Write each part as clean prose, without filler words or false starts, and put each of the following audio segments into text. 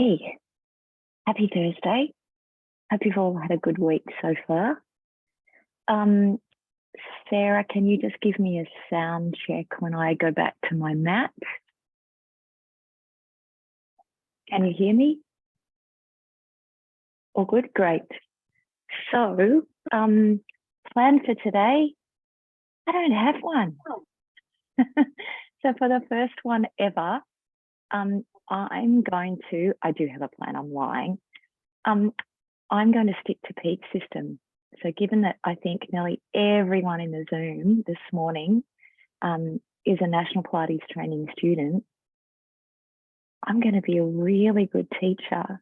Hey, happy Thursday. Hope you've all had a good week so far. Um, Sarah, can you just give me a sound check when I go back to my mat? Can you hear me? All good? Great. So, plan for today, I don't have one. So for the first one ever, I do have a plan, I'm lying. I'm going to stick to peak system. So given that I think nearly everyone in the Zoom this morning is a National Pilates training student, I'm going to be a really good teacher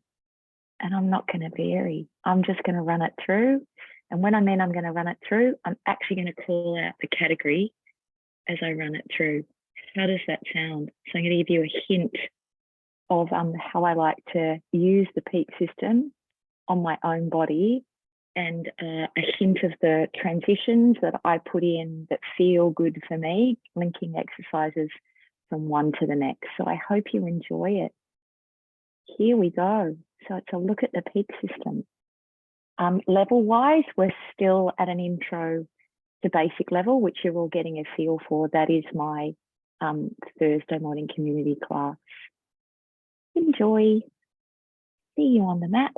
and I'm not going to vary. I'm just going to run it through. And when I mean I'm going to run it through, I'm actually going to call out the category as I run it through. How does that sound? So I'm going to give you a hint of how I like to use the peak system on my own body and a hint of the transitions that I put in that feel good for me, linking exercises from one to the next. So I hope you enjoy it. Here we go. So it's a look at the peak system. Level-wise, we're still at an intro to basic level, which you're all getting a feel for. That is my Thursday morning community class. Enjoy. See you on the mat.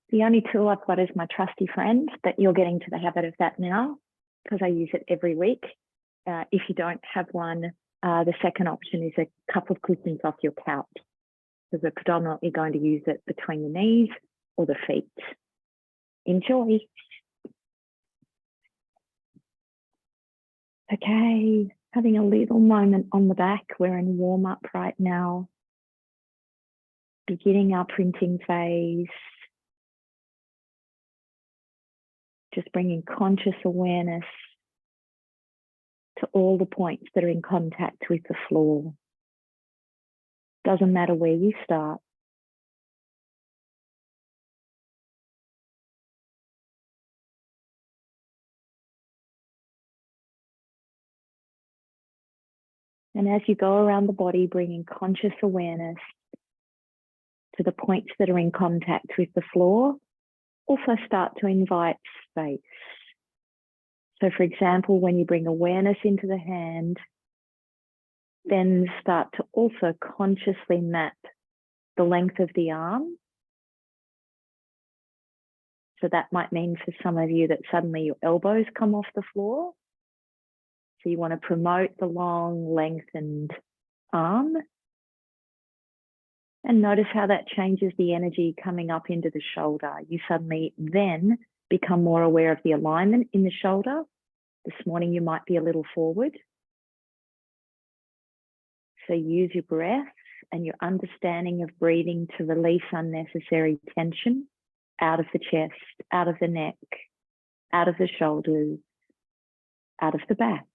The only tool I've got is my trusty friend, but you're getting to the habit of that now because I use it every week. If you don't have one, the second option is a couple of cushions off your couch, because we're predominantly going to use it between the knees or the feet. Enjoy. Okay, having a little moment on the back. We're in warm up right now. Beginning our printing phase. Just bringing conscious awareness to all the points that are in contact with the floor. Doesn't matter where you start. And as you go around the body, bringing conscious awareness to the points that are in contact with the floor, also start to invite space. So for example, when you bring awareness into the hand, then start to also consciously map the length of the arm. So that might mean for some of you that suddenly your elbows come off the floor. So you want to promote the long, lengthened arm. And notice how that changes the energy coming up into the shoulder. You suddenly then become more aware of the alignment in the shoulder. This morning you might be a little forward. So use your breath and your understanding of breathing to release unnecessary tension out of the chest, out of the neck, out of the shoulders, out of the back.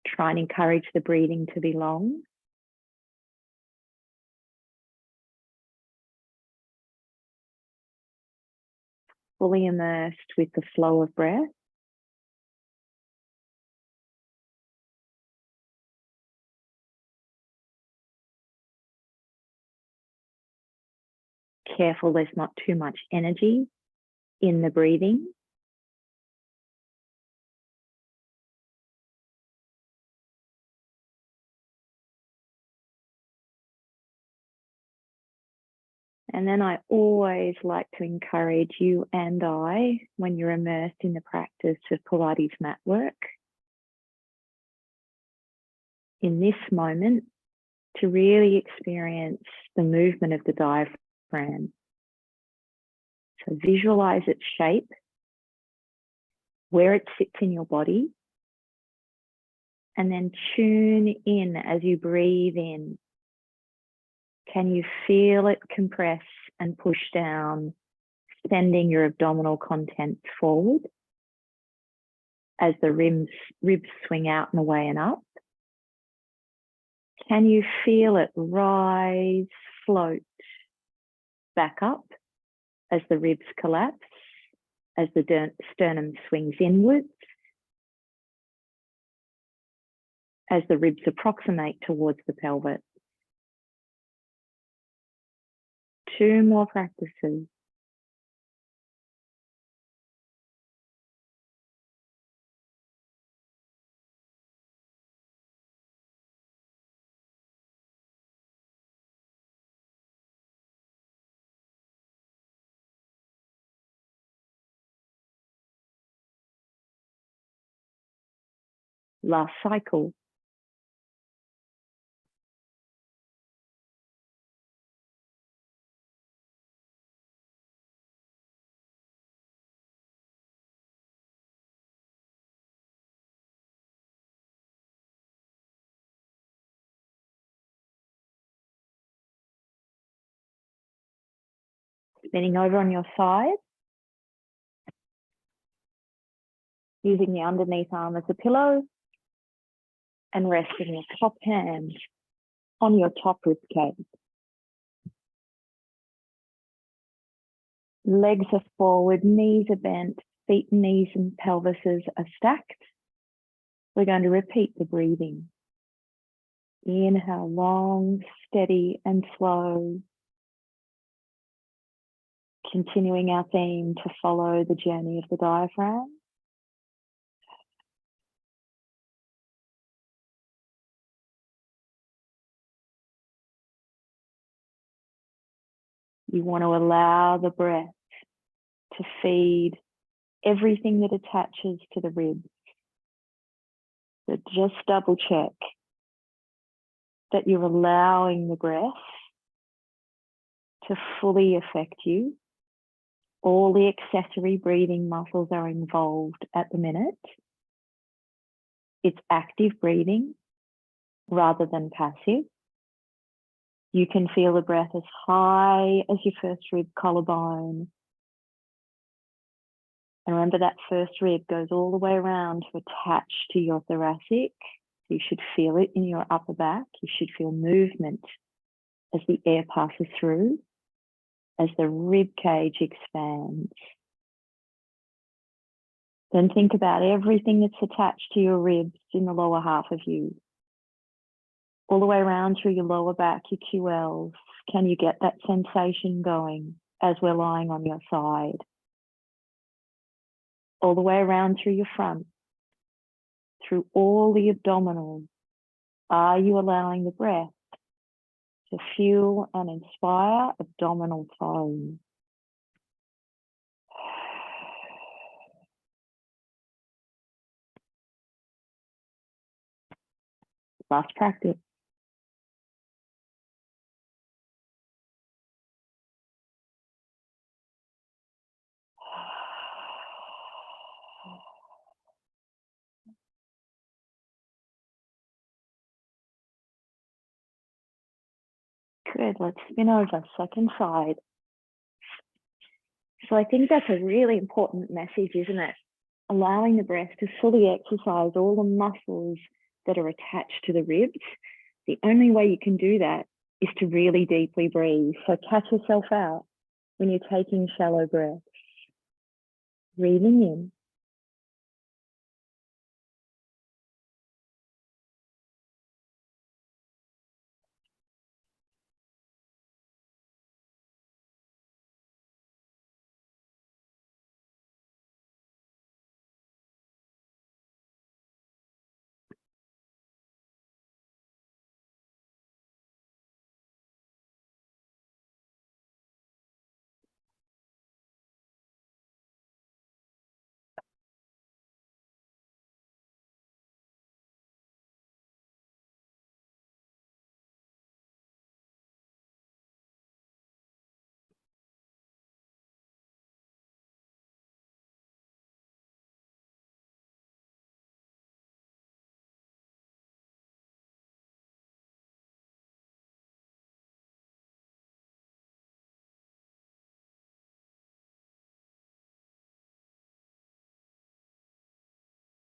Try and encourage the breathing to be long. Fully immersed with the flow of breath. Careful there's not too much energy in the breathing. And then I always like to encourage you and I, when you're immersed in the practice of Pilates mat work, in this moment, to really experience the movement of the diaphragm. So visualize its shape, where it sits in your body, and then tune in as you breathe in. Can you feel it compress and push down, sending your abdominal contents forward as the ribs swing out and away and up? Can you feel it rise, float back up as the ribs collapse? as the sternum swings inwards, as the ribs approximate towards the pelvis. 2 more practices. Last cycle. Spinning over on your side, using the underneath arm as a pillow, and resting your top hand on your top rib cage. Legs are forward, knees are bent, feet, knees, and pelvises are stacked. We're going to repeat the breathing. Inhale, long, steady, and slow. Continuing our theme to follow the journey of the diaphragm. You want to allow the breath to feed everything that attaches to the ribs. So just double check that you're allowing the breath to fully affect you. All the accessory breathing muscles are involved at the minute. It's active breathing rather than passive. You can feel the breath as high as your first rib collarbone. And remember that first rib goes all the way around to attach to your thoracic. You should feel it in your upper back. You should feel movement as the air passes through, as the rib cage expands. Then think about everything that's attached to your ribs in the lower half of you. All the way around through your lower back, your QLs. Can you get that sensation going as we're lying on your side? All the way around through your front, through all the abdominals. Are you allowing the breath to fuel and inspire abdominal tone? Last practice. Good, let's spin over, second side. So I think that's a really important message, isn't it? Allowing the breath to fully exercise all the muscles that are attached to the ribs. The only way you can do that is to really deeply breathe. So catch yourself out when you're taking shallow breaths. Breathing in.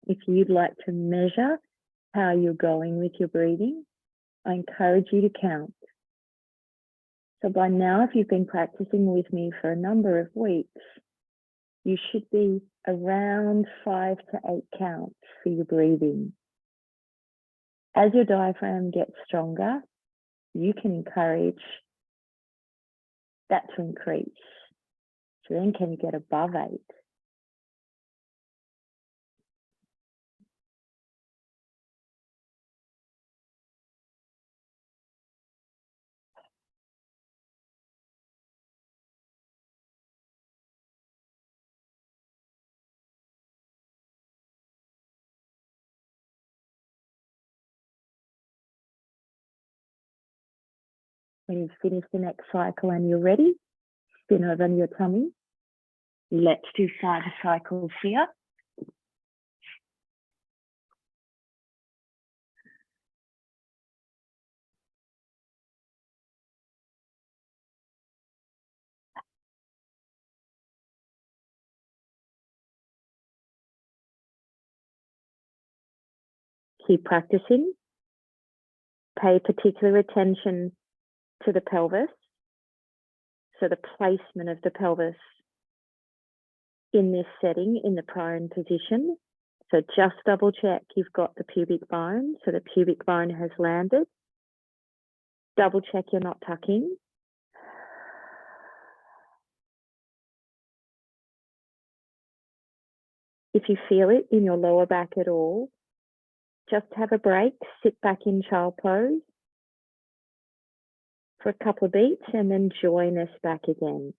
If you'd like to measure how you're going with your breathing, I encourage you to count. So by now, if you've been practicing with me for a number of weeks, You should be around 5 to 8 counts for your breathing. As your diaphragm gets stronger, you can encourage that to increase. So then can you get above 8? When you've finished the next cycle and you're ready, spin over on your tummy. Let's do 5 cycles here. Keep practicing. Pay particular attention to the pelvis. So the placement of the pelvis in this setting, in the prone position. So just double check you've got the pubic bone. So the pubic bone has landed. Double check you're not tucking. If you feel it in your lower back at all, just have a break, sit back in child pose for a couple of beats and then join us back again.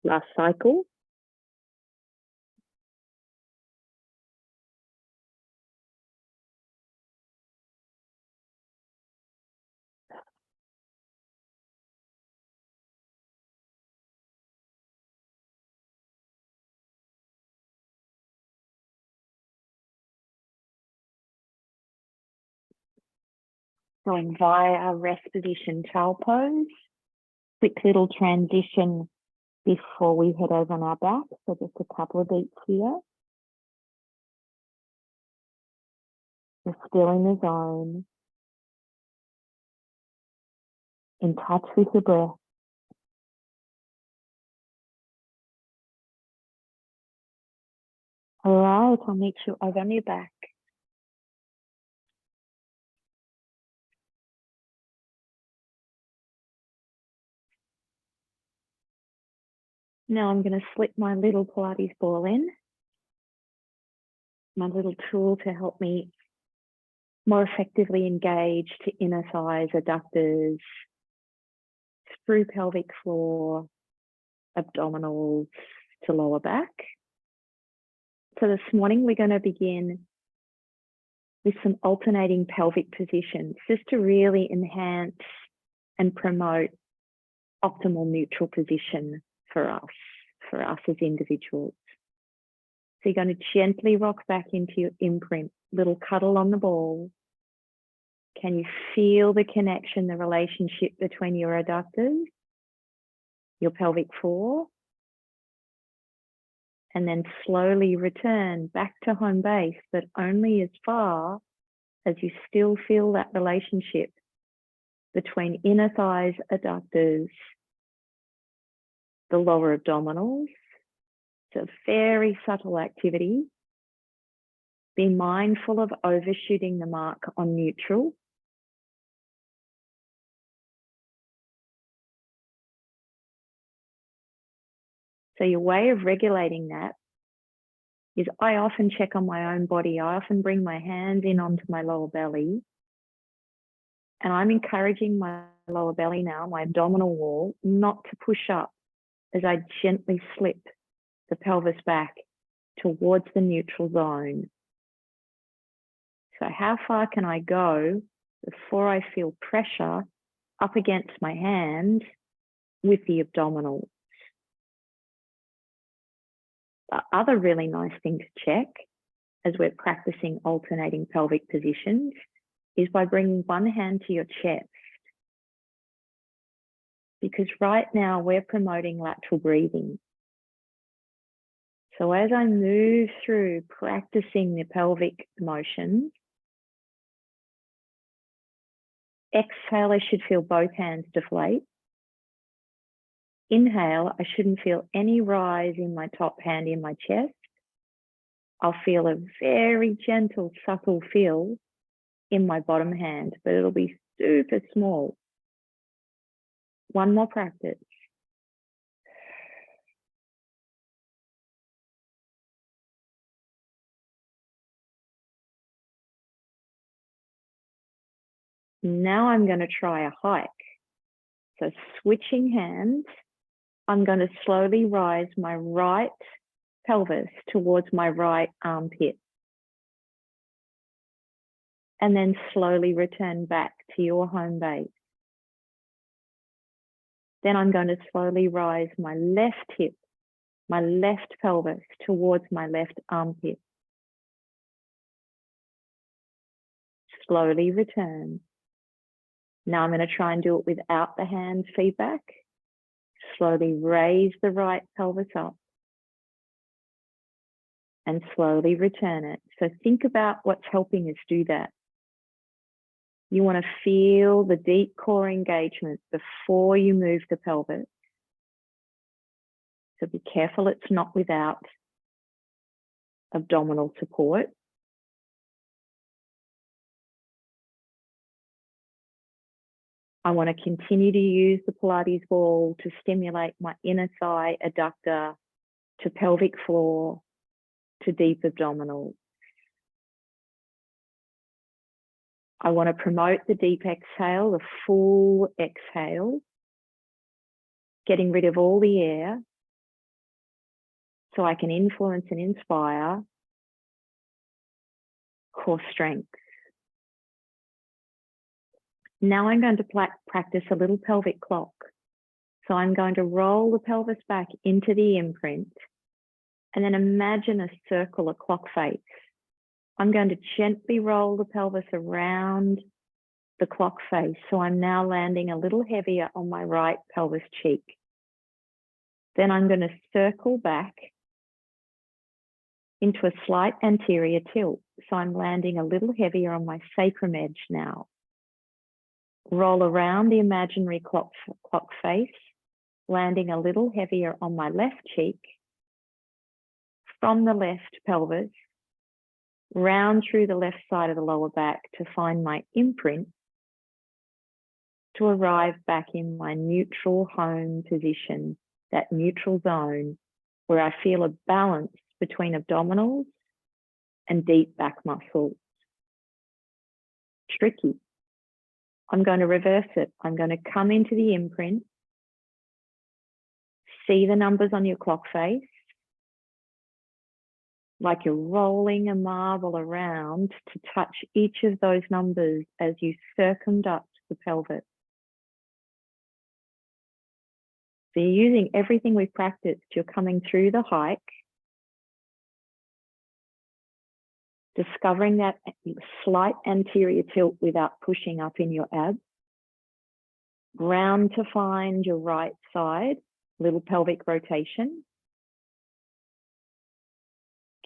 Last cycle. Going via our rest position, child pose. Quick little transition before we head over on our back. So just a couple of beats here. We're still in the zone. In touch with your breath. All right, I'll make sure over on your back. Now I'm going to slip my little Pilates ball in. My little tool to help me more effectively engage to inner thighs, adductors, through pelvic floor, abdominals to lower back. So this morning we're going to begin with some alternating pelvic positions just to really enhance and promote optimal neutral position for us as individuals. So you're going to gently rock back into your imprint, little cuddle on the ball. Can you feel the connection, the relationship between your adductors, your pelvic floor, and then slowly return back to home base, but only as far as you still feel that relationship between inner thighs, adductors, the lower abdominals. It's a very subtle activity. Be mindful of overshooting the mark on neutral. So your way of regulating that is I often check on my own body. I often bring my hands in onto my lower belly. And I'm encouraging my lower belly now, my abdominal wall, not to push up as I gently slip the pelvis back towards the neutral zone. So how far can I go before I feel pressure up against my hands with the abdominals? The other really nice thing to check as we're practicing alternating pelvic positions is by bringing one hand to your chest. because right now we're promoting lateral breathing. So as I move through practicing the pelvic motions, exhale, I should feel both hands deflate. Inhale, I shouldn't feel any rise in my top hand in my chest. I'll feel a very gentle, subtle feel in my bottom hand, but it'll be super small. One more practice. Now I'm going to try a hike. So switching hands, I'm going to slowly rise my right pelvis towards my right armpit. And then slowly return back to your home base. Then I'm going to slowly rise my left hip, my left pelvis towards my left armpit. Slowly return. Now I'm going to try and do it without the hand feedback. Slowly raise the right pelvis up and slowly return it. So think about what's helping us do that. You want to feel the deep core engagement before you move the pelvis. So be careful it's not without abdominal support. I want to continue to use the Pilates ball to stimulate my inner thigh adductor, to pelvic floor, to deep abdominals. I want to promote the deep exhale, the full exhale, getting rid of all the air so I can influence and inspire core strength. Now I'm going to practice a little pelvic clock. So I'm going to roll the pelvis back into the imprint and then imagine a circle, a clock face. I'm going to gently roll the pelvis around the clock face. So I'm now landing a little heavier on my right pelvis cheek. Then I'm going to circle back into a slight anterior tilt. So I'm landing a little heavier on my sacrum edge now. Roll around the imaginary clock face, landing a little heavier on my left cheek. From the left pelvis, round through the left side of the lower back to find my imprint, to arrive back in my neutral home position, that neutral zone where I feel a balance between abdominals and deep back muscles. Tricky. I'm going to reverse it. I'm going to come into the imprint, see the numbers on your clock face, like you're rolling a marble around to touch each of those numbers as you circumduct the pelvis. So you're using everything we've practiced. You're coming through the hike, discovering that slight anterior tilt without pushing up in your abs. Round to find your right side, little pelvic rotation.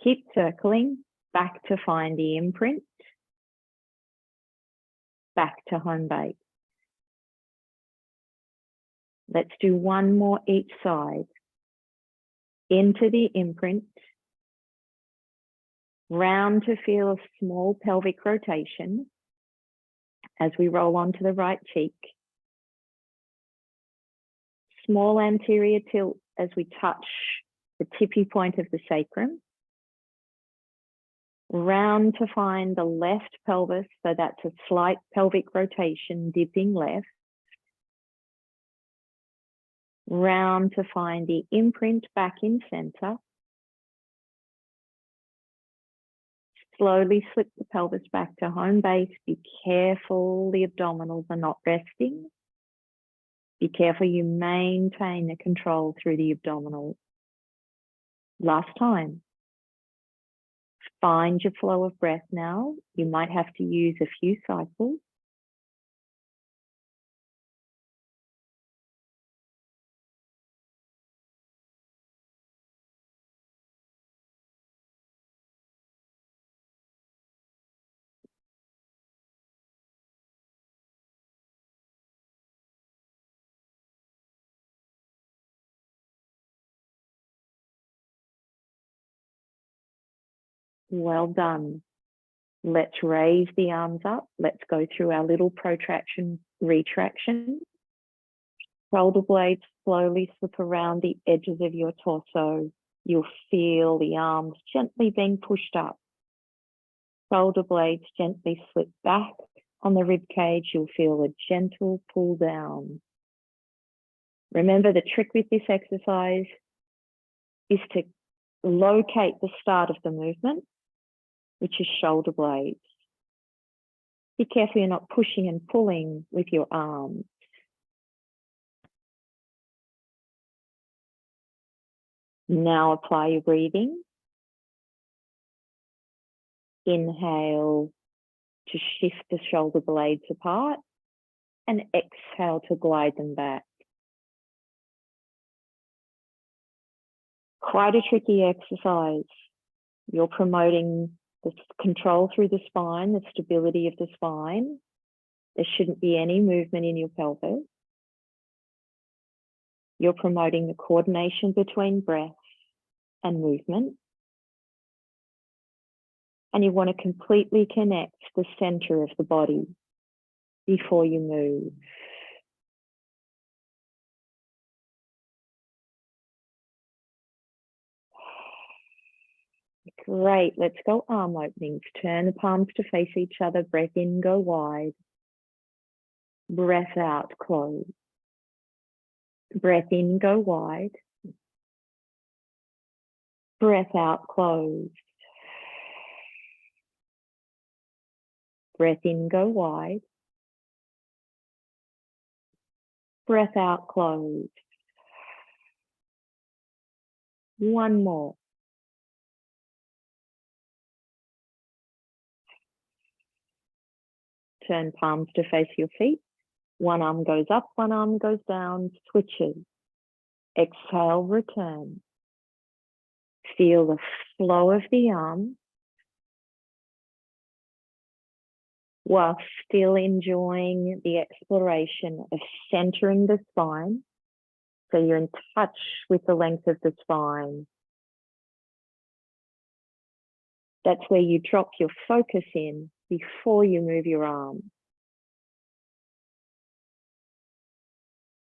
Keep circling, back to find the imprint, back to home base. Let's do one more each side. Into the imprint, round to feel a small pelvic rotation as we roll onto the right cheek. Small anterior tilt as we touch the tippy point of the sacrum. Round to find the left pelvis, so that's a slight pelvic rotation, dipping left. Round to find the imprint back in center. Slowly slip the pelvis back to home base. Be careful the abdominals are not resting. Be careful you maintain the control through the abdominals. Last time. Find your flow of breath now. You might have to use a few cycles. Well done. Let's raise the arms up. Let's go through our little protraction, retraction. Shoulder blades slowly slip around the edges of your torso. You'll feel the arms gently being pushed up. Shoulder blades gently slip back on the rib cage. You'll feel a gentle pull down. Remember, the trick with this exercise is to locate the start of the movement, which is shoulder blades. Be careful you're not pushing and pulling with your arms. Now apply your breathing. Inhale to shift the shoulder blades apart and exhale to glide them back. Quite a tricky exercise. You're promoting the control through the spine, the stability of the spine. There shouldn't be any movement in your pelvis. You're promoting the coordination between breath and movement. And you want to completely connect the center of the body before you move. Great, let's go arm openings. Turn the palms to face each other. Breath in, go wide. Breath out, close. Breath in, go wide. Breath out, close. Breath in, go wide. Breath out, close. One more. Turn palms to face your feet. One arm goes up, one arm goes down, switches. Exhale, return. Feel the flow of the arm while still enjoying the exploration of centering the spine. So you're in touch with the length of the spine. That's where you drop your focus in before you move your arm.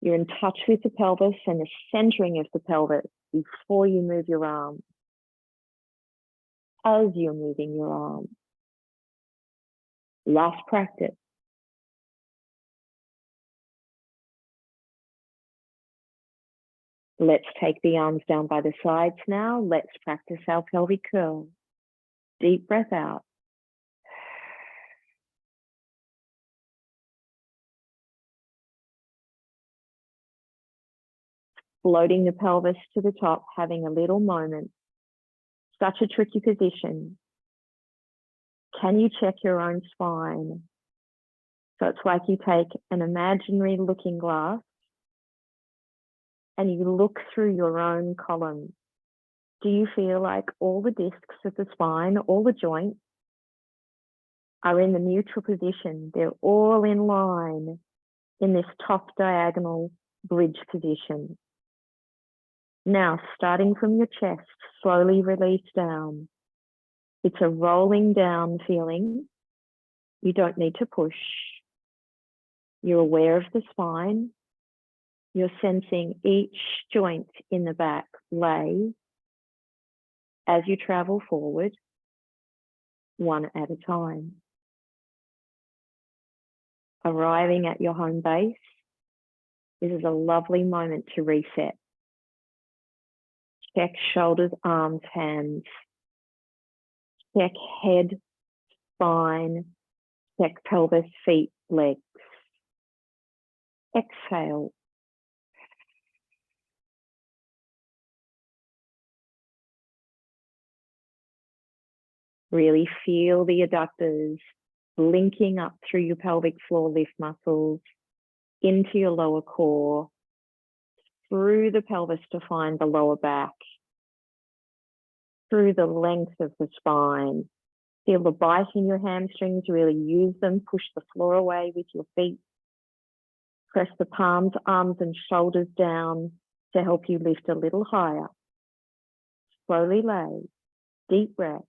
You're in touch with the pelvis and the centering of the pelvis before you move your arm. As you're moving your arm. Last practice. Let's take the arms down by the sides now. Let's practice our pelvic curl. Deep breath out. Floating the pelvis to the top, having a little moment. Such a tricky position. Can you check your own spine? So it's like you take an imaginary looking glass and you look through your own column. Do you feel like all the discs of the spine, all the joints are in the neutral position? They're all in line in this top diagonal bridge position. Now, starting from your chest, slowly release down. It's a rolling down feeling. You don't need to push. You're aware of the spine. You're sensing each joint in the back lay as you travel forward, one at a time. Arriving at your home base, this is a lovely moment to reset. Check shoulders, arms, hands. Check head, spine. Check pelvis, feet, legs. Exhale. Really feel the adductors linking up through your pelvic floor lift muscles into your lower core, through the pelvis to find the lower back, through the length of the spine. Feel the bite in your hamstrings, really use them, push the floor away with your feet. Press the palms, arms and shoulders down to help you lift a little higher. Slowly lay, deep breath.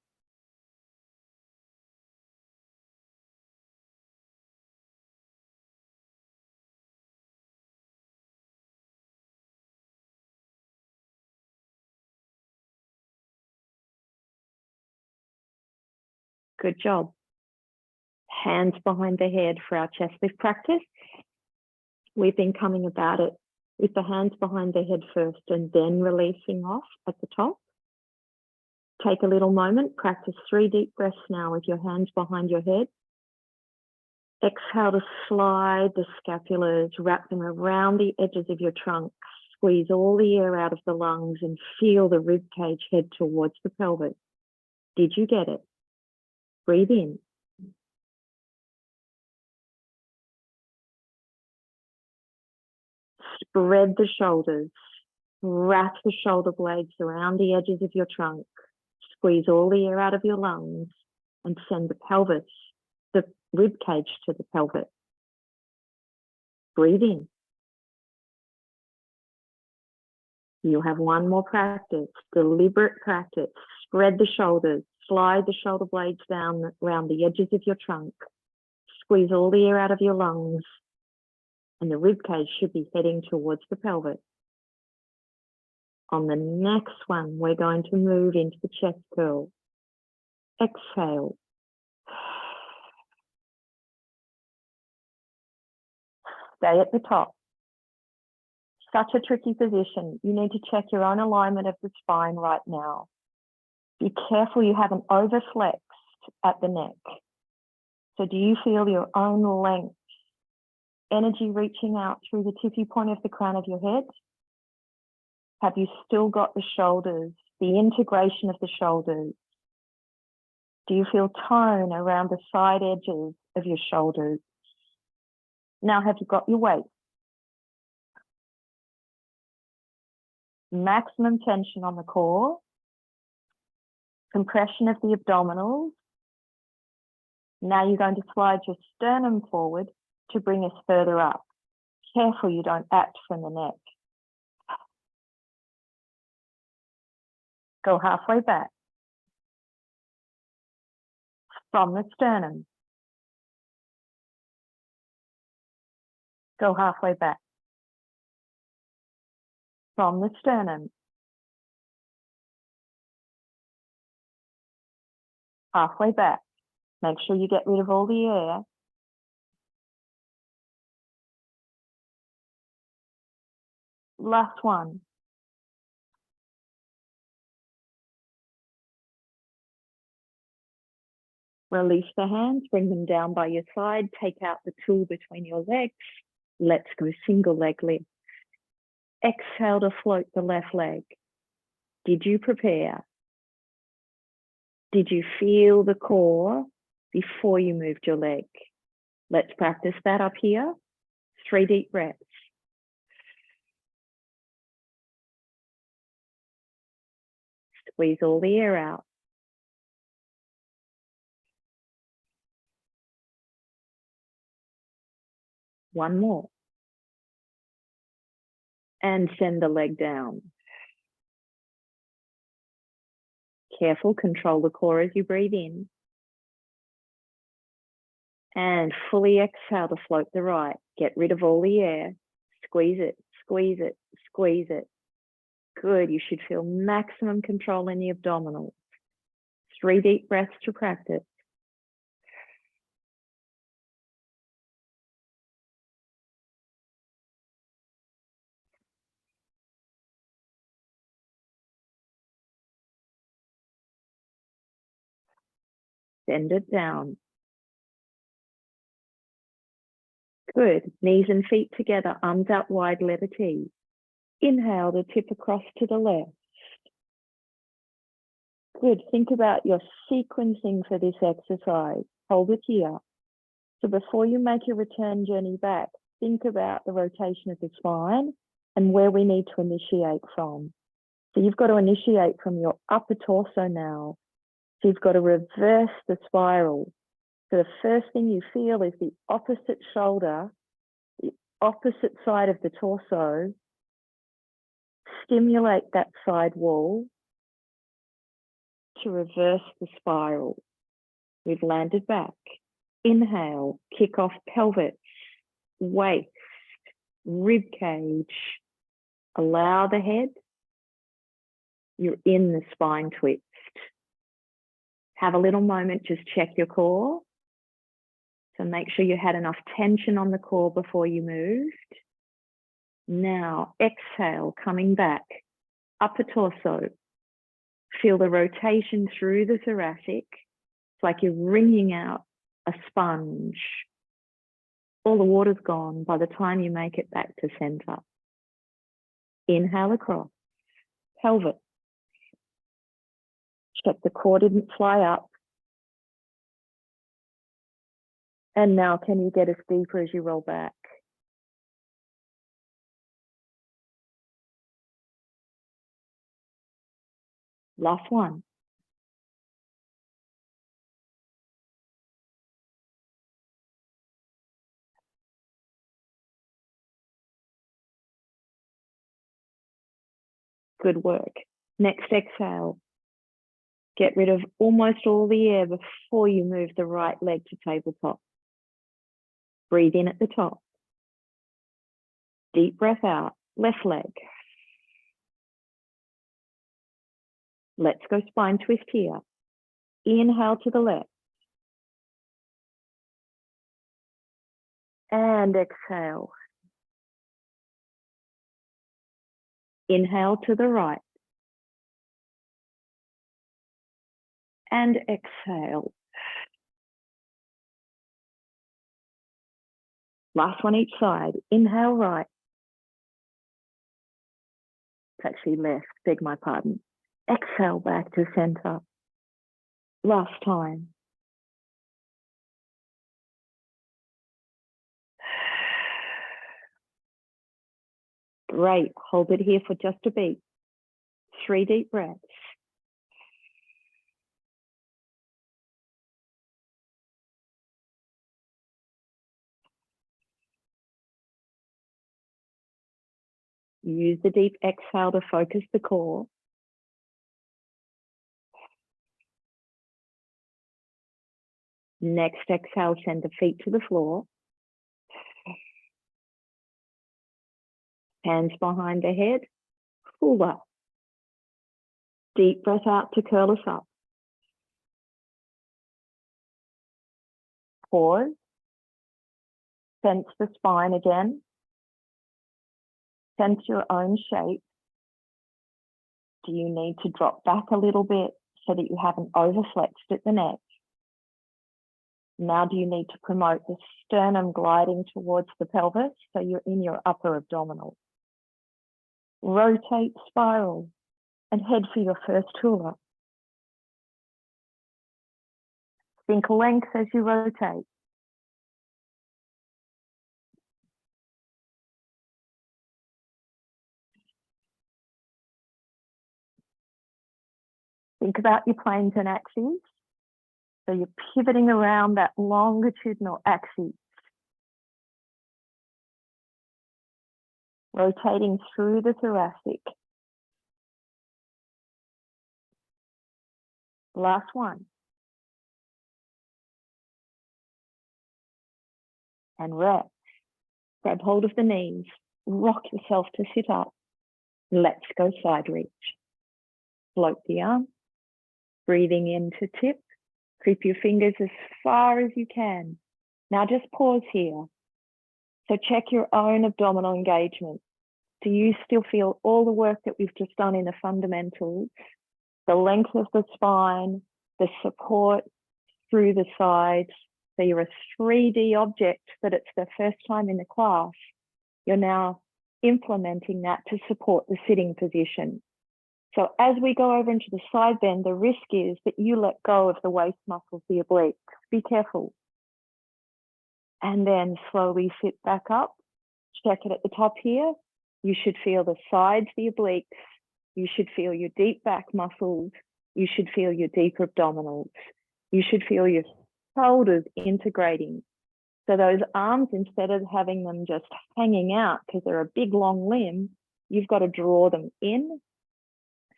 Good job. Hands behind the head for our chest lift practice. We've been coming about it with the hands behind the head first and then releasing off at the top. Take a little moment, practice 3 deep breaths now with your hands behind your head. Exhale to slide the scapulars, wrap them around the edges of your trunk, squeeze all the air out of the lungs and feel the rib cage head towards the pelvis. Did you get it? Breathe in. Spread the shoulders, wrap the shoulder blades around the edges of your trunk, squeeze all the air out of your lungs and send the pelvis, the rib cage to the pelvis. Breathe in. You have one more practice, deliberate practice. Spread the shoulders, slide the shoulder blades down around the edges of your trunk, squeeze all the air out of your lungs, and the rib cage should be heading towards the pelvis. On the next one, we're going to move into the chest curl. Exhale. Stay at the top. Such a tricky position. You need to check your own alignment of the spine right now. Be careful you haven't overflexed at the neck. So do you feel your own length, energy reaching out through the tippy point of the crown of your head? Have you still got the shoulders, the integration of the shoulders? Do you feel tone around the side edges of your shoulders? Now have you got your weight? Maximum tension on the core, compression of the abdominals. Now you're going to slide your sternum forward to bring us further up. Careful you don't act from the neck. Go halfway back. From the sternum. Go halfway back. From the sternum. Halfway back. Make sure you get rid of all the air. Last one. Release the hands, bring them down by your side, take out the tool between your legs. Let's go single leg lift. Exhale to float the left leg. Did you prepare? Did you feel the core before you moved your leg? Let's practice that up here. 3 deep breaths. Squeeze all the air out. One more. And send the leg down. Careful, control the core as you breathe in. And fully exhale to float the right. Get rid of all the air. Squeeze it, squeeze it, squeeze it. Good, you should feel maximum control in the abdominals. 3 deep breaths to practice. Send it down. Good, knees and feet together, arms out wide, letter T. Inhale to tip across to the left. Good, think about your sequencing for this exercise. Hold it here. So before you make your return journey back, think about the rotation of the spine and where we need to initiate from. So you've got to initiate from your upper torso now. So you've got to reverse the spiral. So the first thing you feel is the opposite shoulder, the opposite side of the torso. Stimulate that side wall to reverse the spiral. We've landed back. Inhale, kick off pelvis, waist, rib cage. Allow the head. You're in the spine twist. Have a little moment, just check your core. So make sure you had enough tension on the core before you moved. Now exhale, coming back, upper torso. Feel the rotation through the thoracic. It's like you're wringing out a sponge. All the water's gone by the time you make it back to center. Inhale across, pelvis. Check the core didn't fly up. And now can you get us deeper as you roll back? Last one. Good work. Next exhale. Get rid of almost all the air before you move the right leg to tabletop. Breathe in at the top. Deep breath out, left leg. Let's go spine twist here. Inhale to the left. And exhale. Inhale to the right. And exhale. Last one each side. Inhale right. It's actually left, beg my pardon. Exhale back to center. Last time. Great. Hold it here for just a beat. 3 deep breaths. Use the deep exhale to focus the core. Next exhale, send the feet to the floor. Hands behind the head. Pull up. Deep breath out to curl us up. Pause. Sense the spine again. Sense your own shape. Do you need to drop back a little bit so that you haven't overflexed at the neck? Now do you need to promote the sternum gliding towards the pelvis so you're in your upper abdominal? Rotate, spiral, and head for your first hula. Think length as you rotate. Think about your planes and axes. So you're pivoting around that longitudinal axis. Rotating through the thoracic. Last one. And rest. Grab hold of the knees. Rock yourself to sit up. Let's go side reach. Float the arm. Breathing in to tip. Creep your fingers as far as you can. Now just pause here. So check your own abdominal engagement. Do you still feel all the work that we've just done in the fundamentals? The length of the spine, the support through the sides. So you're a 3D object, but it's the first time in the class. You're now implementing that to support the sitting position. So as we go over into the side bend, the risk is that you let go of the waist muscles, the obliques. Be careful. And then slowly sit back up. Check it at the top here. You should feel the sides, the obliques. You should feel your deep back muscles. You should feel your deep abdominals. You should feel your shoulders integrating. So those arms, instead of having them just hanging out because they're a big long limb, you've got to draw them in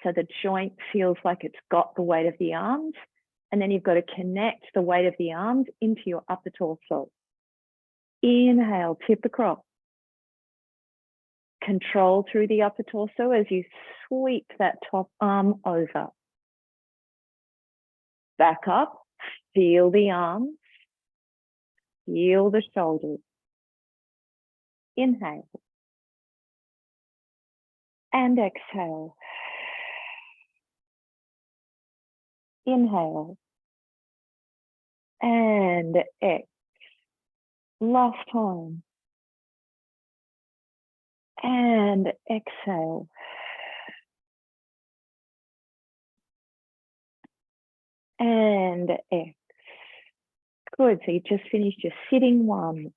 so the joint feels like it's got the weight of the arms. And then you've got to connect the weight of the arms into your upper torso. Inhale, tip across. Control through the upper torso as you sweep that top arm over. Back up, feel the arms, feel the shoulders. Inhale. And exhale. Inhale. And exhale. Last time. And exhale. And exhale. Good. So you just finished your sitting one.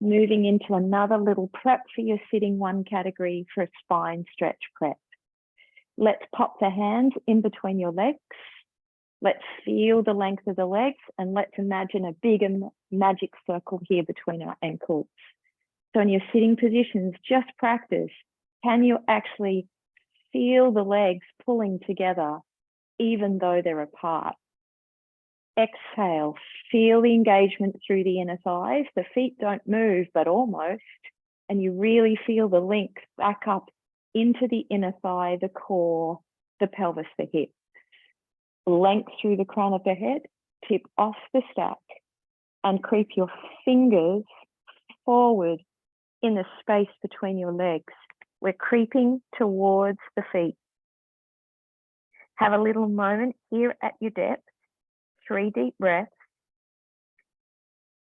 Moving into another little prep for your sitting one category for a spine stretch prep. Let's pop the hands in between your legs. Let's feel the length of the legs, and let's imagine a big magic circle here between our ankles. So in your sitting positions, just practice. Can you actually feel the legs pulling together even though they're apart? Exhale, feel the engagement through the inner thighs. The feet don't move, but almost. And you really feel the link back up into the inner thigh, the core, the pelvis, the hips. Length through the crown of the head, tip off the stack, and creep your fingers forward in the space between your legs. We're creeping towards the feet. Have a little moment here at your depth. 3 deep breaths.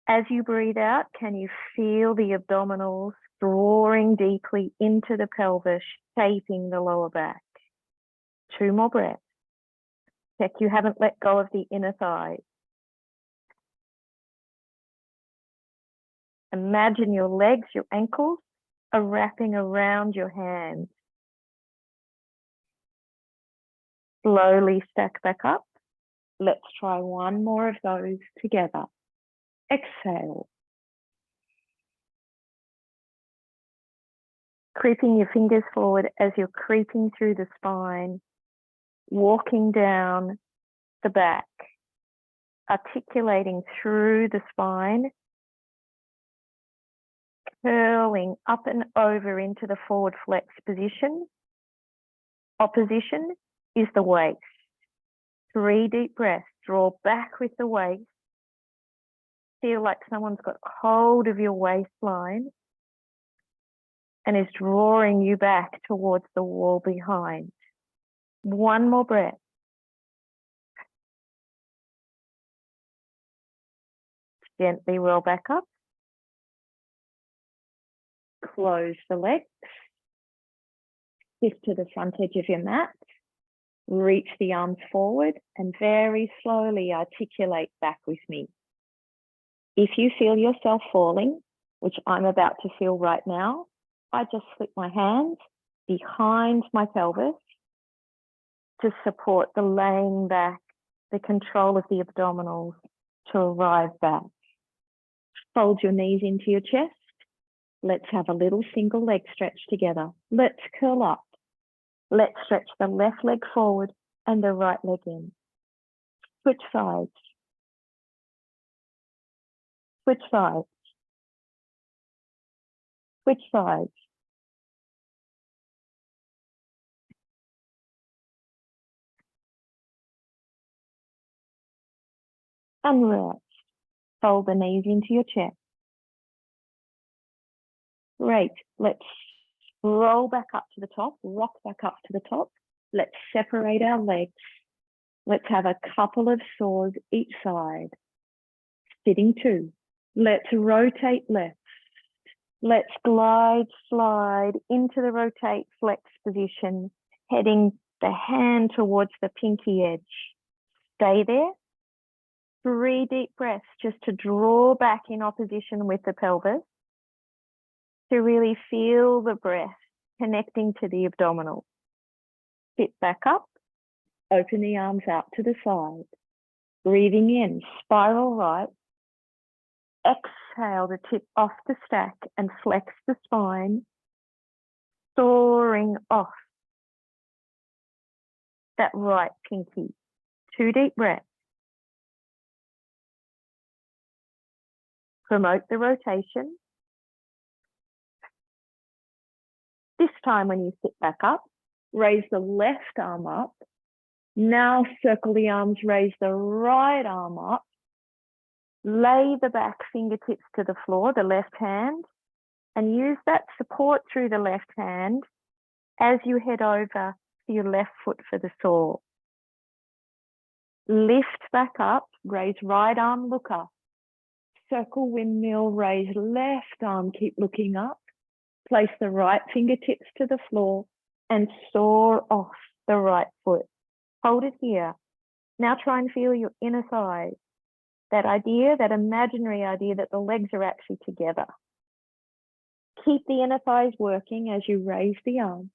As you breathe out, can you feel the abdominals drawing deeply into the pelvis, shaping the lower back? 2 more breaths. Check you haven't let go of the inner thighs. Imagine your legs, your ankles are wrapping around your hands. Slowly stack back up. Let's try one more of those together. Exhale. Creeping your fingers forward as you're creeping through the spine, walking down the back, articulating through the spine, curling up and over into the forward flex position. Opposition is the waist. 3 deep breaths. Draw back with the waist. Feel like someone's got hold of your waistline and is drawing you back towards the wall behind. 1 more breath. Gently roll back up. Close the legs. Shift to the front edge of your mat. Reach the arms forward and very slowly articulate back with me. If you feel yourself falling, which I'm about to feel right now, I just slip my hands behind my pelvis to support the laying back, the control of the abdominals to arrive back. Fold your knees into your chest. Let's have a little single leg stretch together. Let's curl up. Let's stretch the left leg forward and the right leg in. Switch sides. Switch sides. Switch sides. And rest. Fold the knees into your chest. Great. Let's roll back up to the top, rock back up to the top. Let's separate our legs. Let's have a couple of saws each side. Sitting 2. Let's rotate left. Let's glide, slide into the rotate flex position, heading the hand towards the pinky edge. Stay there. 3 deep breaths just to draw back in opposition with the pelvis, to really feel the breath connecting to the abdominals. Sit back up, open the arms out to the side. Breathing in, spiral right. Exhale to tip off the stack and flex the spine, soaring off that right pinky. 2 deep breaths. Promote the rotation. This time when you sit back up, raise the left arm up Now circle the arms, raise the right arm up, lay the back fingertips to the floor, the left hand, and use that support through the left hand as you head over to your left foot for the saw. Lift back up, raise right arm, look up. Circle windmill, raise left arm, keep looking up. Place the right fingertips to the floor and soar off the right foot. Hold it here. Now try and feel your inner thighs. That idea, that imaginary idea that the legs are actually together. Keep the inner thighs working as you raise the arm.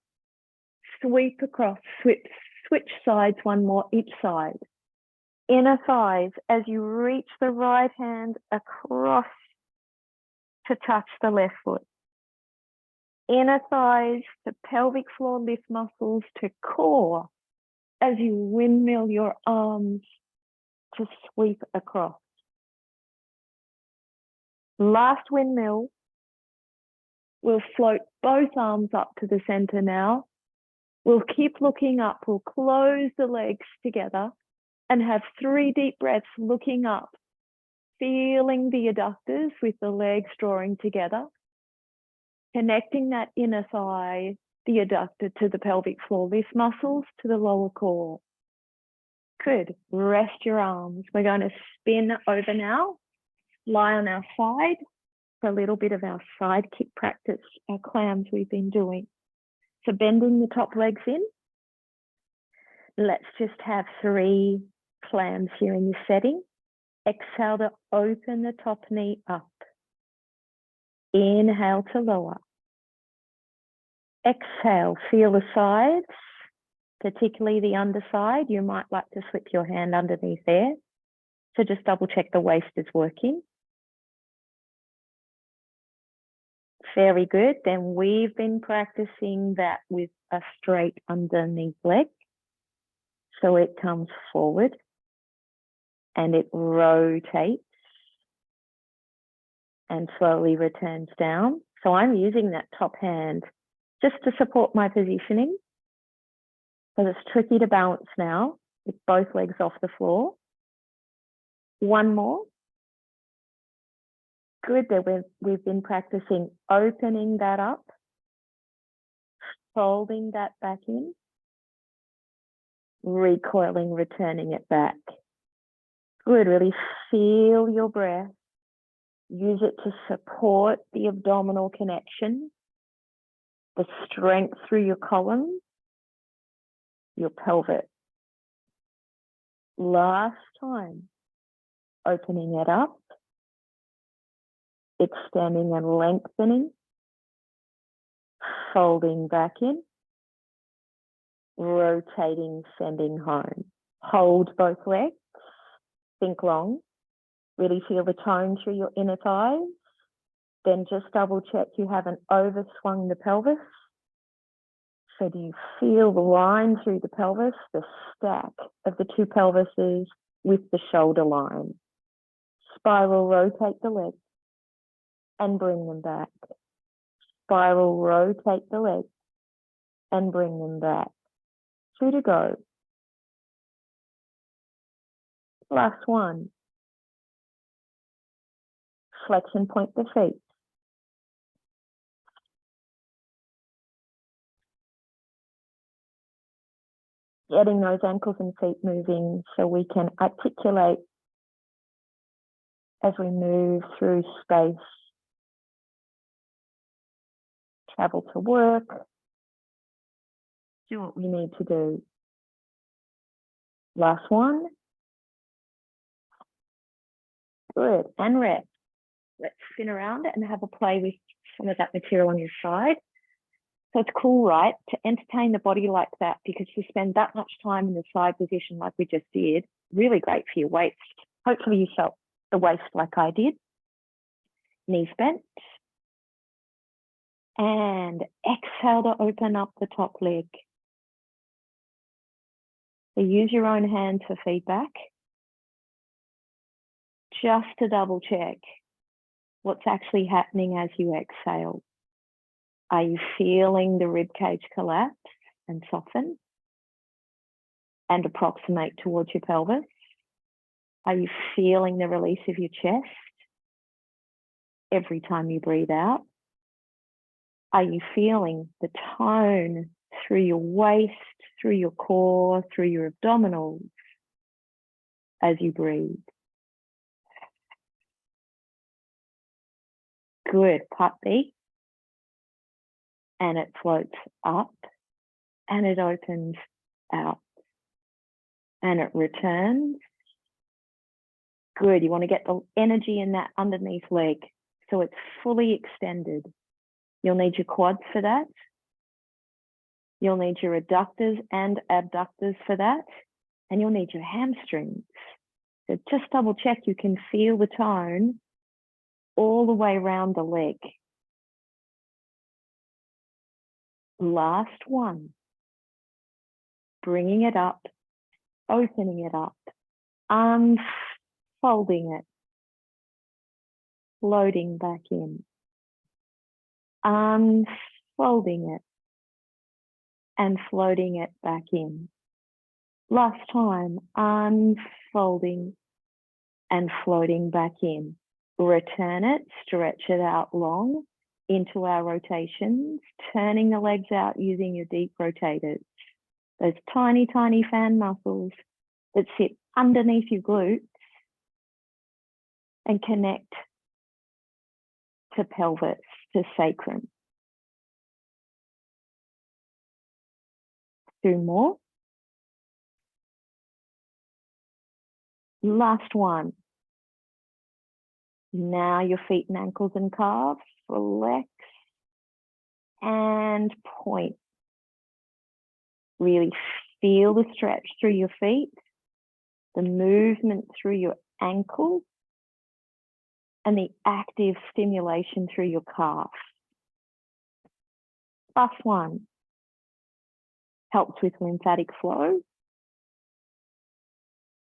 Sweep across, switch sides, one more each side. Inner thighs as you reach the right hand across to touch the left foot. Inner thighs to pelvic floor lift muscles to core as you windmill your arms to sweep across. Last windmill. We'll float both arms up to the center now. We'll keep looking up. We'll close the legs together and have 3 deep breaths looking up, feeling the adductors with the legs drawing together, connecting that inner thigh, the adductor to the pelvic floor lift muscles to the lower core. Good. Rest your arms. We're going to spin over now, lie on our side for a little bit of our side kick practice, our clams we've been doing. So bending the top legs in. Let's just have 3 clams here in this setting. Exhale to open the top knee up. Inhale to lower. Exhale, feel the sides, particularly the underside. You might like to slip your hand underneath there. So just double check the waist is working. Very good. Then we've been practicing that with a straight underneath leg. So it comes forward and it rotates and slowly returns down. So I'm using that top hand just to support my positioning, because it's tricky to balance now with both legs off the floor. One more. Good, that we've been practicing opening that up, folding that back in, recoiling, returning it back. Good, really feel your breath. Use it to support the abdominal connection, the strength through your column, your pelvic. Last time, opening it up, extending and lengthening, folding back in, rotating, sending home. Hold both legs, think long, really feel the tone through your inner thighs. Then just double check you haven't overswung the pelvis. So do you feel the line through the pelvis, the stack of the 2 pelvises with the shoulder line? Spiral rotate the legs and bring them back. Spiral rotate the legs and bring them back. 2 to go. Last one. Flex and point the feet. Getting those ankles and feet moving so we can articulate as we move through space. Travel to work. Do what we need to do. Last one. Good, and rest. Let's spin around and have a play with some of that material on your side. So it's cool, right, to entertain the body like that, because to spend that much time in the side position like we just did, really great for your waist. Hopefully you felt the waist like I did. Knees bent. And exhale to open up the top leg. So use your own hand for feedback. Just to double check what's actually happening as you exhale. Are you feeling the rib cage collapse and soften? and approximate towards your pelvis. Are you feeling the release of your chest every time you breathe out? Are you feeling the tone through your waist, through your core, through your abdominals as you breathe? Good. Heartbeat. And it floats up and it opens out and it returns. Good. You want to get the energy in that underneath leg so it's fully extended. You'll need your quads for that. You'll need your adductors and abductors for that. And you'll need your hamstrings. So just double check you can feel the tone all the way around the leg. Last one. Bringing it up, opening it up, unfolding it, floating back in, unfolding it, and floating it back in. Last time, unfolding and floating back in. Return it, stretch it out long into our rotations, turning the legs out using your deep rotators. Those tiny, tiny fan muscles that sit underneath your glutes and connect to pelvis, to sacrum. 2 more. Last one. Now your feet and ankles and calves, relax and point. Really feel the stretch through your feet, the movement through your ankle, and the active stimulation through your calf. Last one. Helps with lymphatic flow.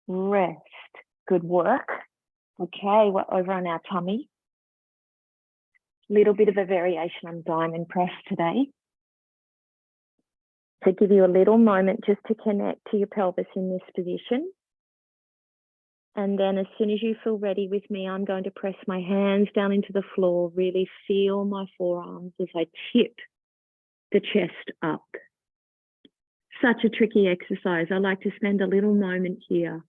Rest. Good work. Okay, we're over on our tummy. Little bit of a variation on diamond press today. To give you a little moment just to connect to your pelvis in this position. And then as soon as you feel ready with me, I'm going to press my hands down into the floor, really feel my forearms as I tip the chest up. Such a tricky exercise. I like to spend a little moment here,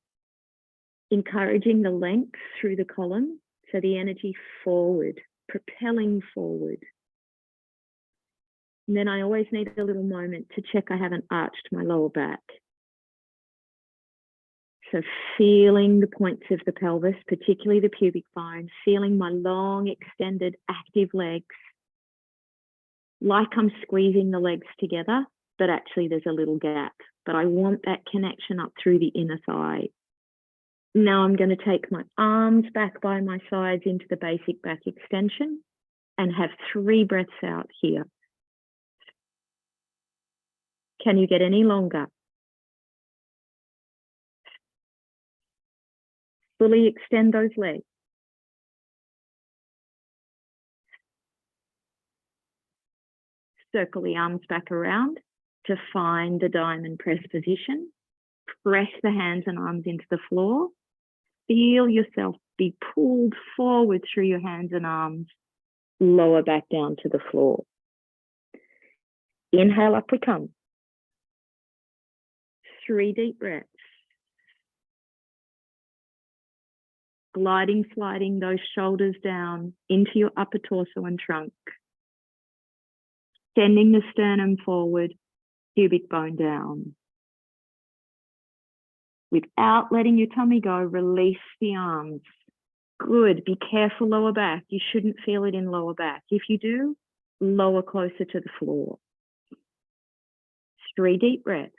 encouraging the length through the column, so the energy forward, propelling forward. And then I always need a little moment to check I haven't arched my lower back. So feeling the points of the pelvis, particularly the pubic bone, feeling my long, extended, active legs, like I'm squeezing the legs together, but actually there's a little gap. But I want that connection up through the inner thigh. Now I'm going to take my arms back by my sides into the basic back extension and have 3 breaths out here. Can you get any longer? Fully extend those legs. Circle the arms back around to find the diamond press position. Press the hands and arms into the floor. Feel yourself be pulled forward through your hands and arms. Lower back down to the floor. Inhale, up we come. 3 deep breaths. Gliding, sliding those shoulders down into your upper torso and trunk. Sending the sternum forward, pubic bone down. Without letting your tummy go, release the arms. Good. Be careful lower back. You shouldn't feel it in lower back. If you do, lower closer to the floor. 3 deep breaths.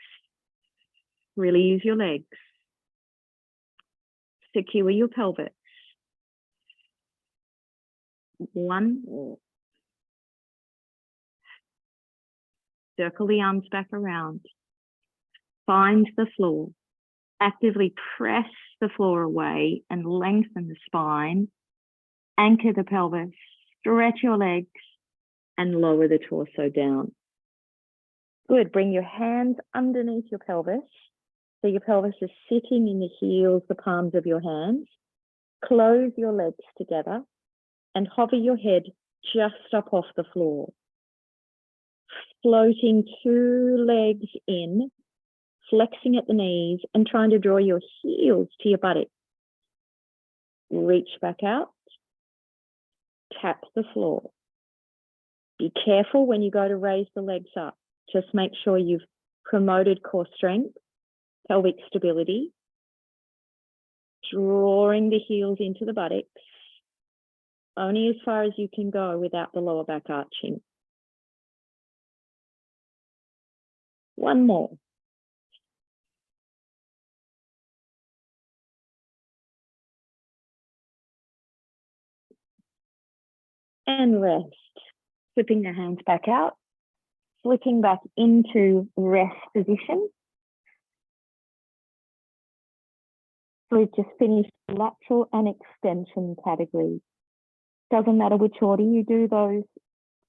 Really use your legs. Secure your pelvis. 1 more. Circle the arms back around. Find the floor. Actively press the floor away and lengthen the spine. Anchor the pelvis. Stretch your legs and lower the torso down. Good. Bring your hands underneath your pelvis So your pelvis is sitting in the heels, the palms of your hands. Close your legs together and hover your head just up off the floor. Floating 2 legs in, flexing at the knees and trying to draw your heels to your buttocks. Reach back out, tap the floor. Be careful when you go to raise the legs up. Just make sure you've promoted core strength, pelvic stability, drawing the heels into the buttocks, only as far as you can go without the lower back arching. One more. And rest. Flipping the hands back out, flipping back into rest position. So we've just finished lateral and extension categories. Doesn't matter which order you do those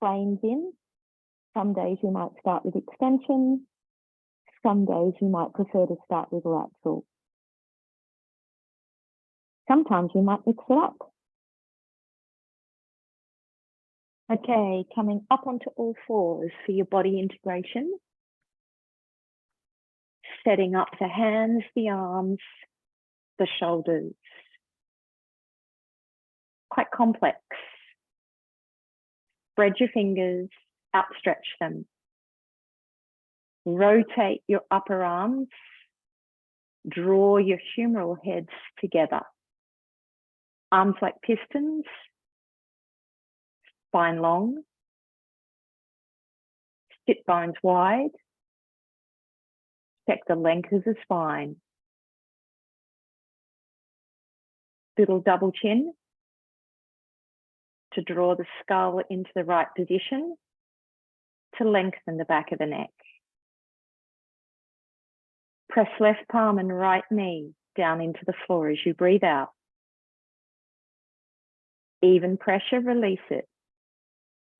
planes in. Some days you might start with extension. Some days you might prefer to start with lateral. Sometimes you might mix it up. Okay, coming up onto all fours for your body integration. Setting up the hands, the arms, the shoulders. Quite complex. Spread your fingers, outstretch them. Rotate your upper arms. Draw your humeral heads together. Arms like pistons. Spine long. Sit bones wide. Check the length of the spine. Little double chin to draw the skull into the right position to lengthen the back of the neck. Press left palm and right knee down into the floor as you breathe out. Even pressure, release it.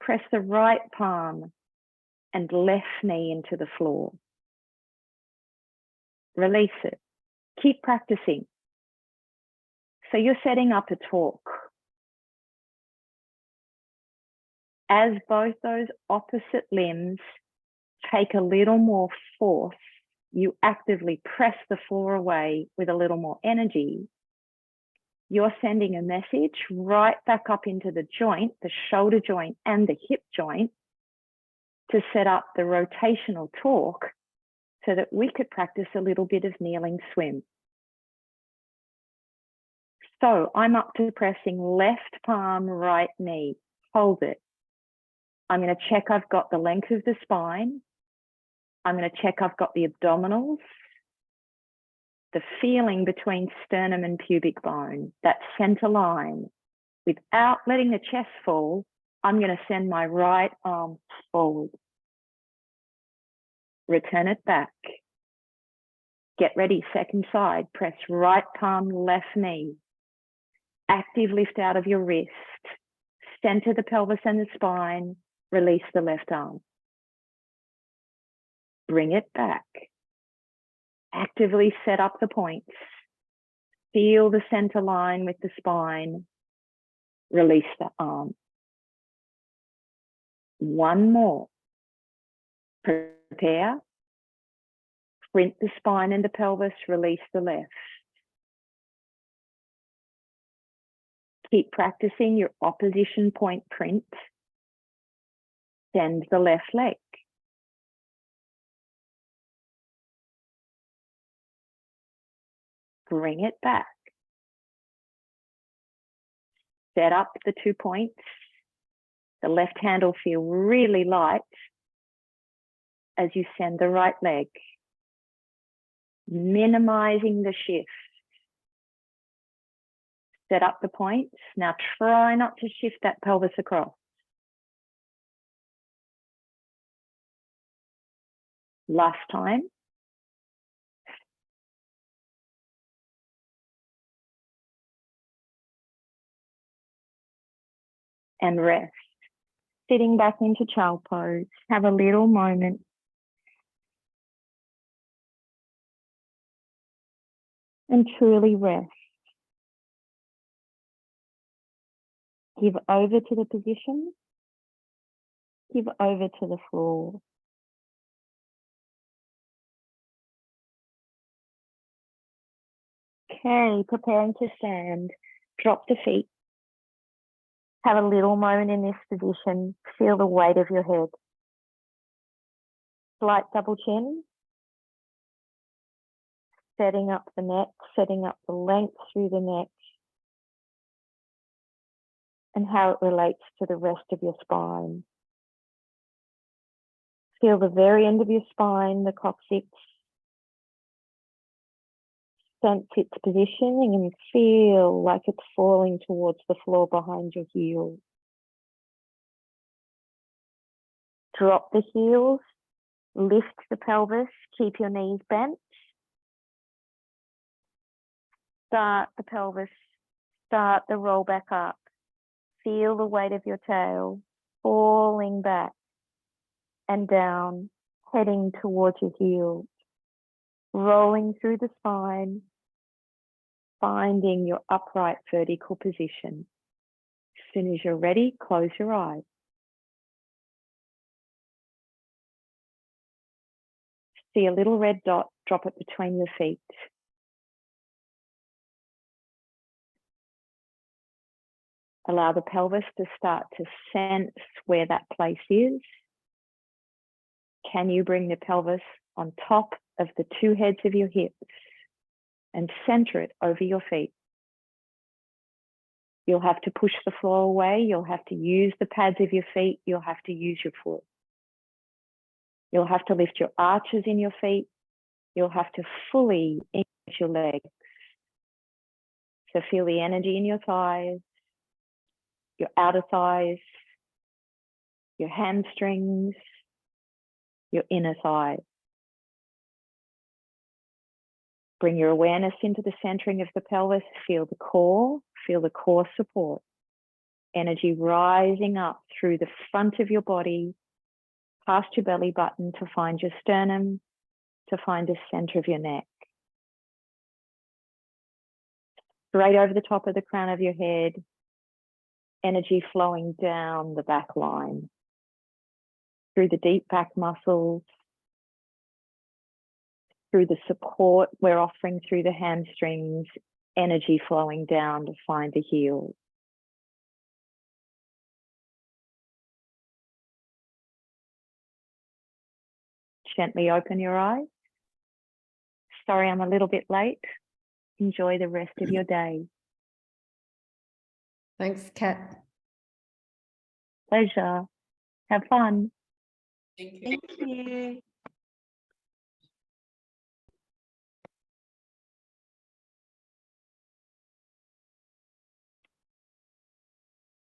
Press the right palm and left knee into the floor. Release it. Keep practicing. So you're setting up a talk. As both those opposite limbs take a little more force, you actively press the floor away with a little more energy. You're sending a message right back up into the joint, the shoulder joint and the hip joint, to set up the rotational torque so that we could practice a little bit of kneeling swim. So I'm up to pressing left palm, right knee. Hold it. I'm going to check I've got the length of the spine. I'm going to check I've got the abdominals, the feeling between sternum and pubic bone, that center line. Without letting the chest fall, I'm going to send my right arm forward. Return it back. Get ready, second side. Press right palm, left knee. Active lift out of your wrist. Center the pelvis and the spine. Release the left arm. Bring it back. Actively set up the points. Feel the center line with the spine. Release the arm. One more. Prepare. Print the spine and the pelvis. Release the left. Keep practicing your opposition point print. Bend the left leg. Bring it back. Set up the 2 points. The left hand will feel really light as you send the right leg, minimizing the shift. Set up the points. Now try not to shift that pelvis across. Last time. And rest. Sitting back into child pose. Have a little moment. and truly rest. Give over to the position. Give over to the floor. Okay, preparing to stand. Drop the feet. Have a little moment in this position. Feel the weight of your head. Slight double chin. Setting up the neck, setting up the length through the neck, and how it relates to the rest of your spine. Feel the very end of your spine, the coccyx. Sense its positioning and feel like it's falling towards the floor behind your heels. Drop the heels, lift the pelvis, keep your knees bent. Start the pelvis, start the roll back up. Feel the weight of your tail falling back and down, heading towards your heels. Rolling through the spine, finding your upright vertical position. As soon as you're ready, close your eyes. See a little red dot, drop it between your feet. Allow the pelvis to start to sense where that place is. Can you bring the pelvis on top of the two heads of your hips and center it over your feet? You'll have to push the floor away. You'll have to use the pads of your feet. You'll have to use your foot. You'll have to lift your arches in your feet. You'll have to fully engage your legs. So feel the energy in your thighs, your outer thighs, your hamstrings, your inner thighs. Bring your awareness into the centering of the pelvis. Feel the core support. Energy rising up through the front of your body, past your belly button to find your sternum, to find the center of your neck. Straight over the top of the crown of your head, energy flowing down the back line, through the deep back muscles, through the support we're offering through the hamstrings, energy flowing down to find the heels. Gently open your eyes. Sorry, I'm a little bit late. Enjoy the rest of your day. Thanks, Kat. Pleasure. Have fun. Thank you. Thank you.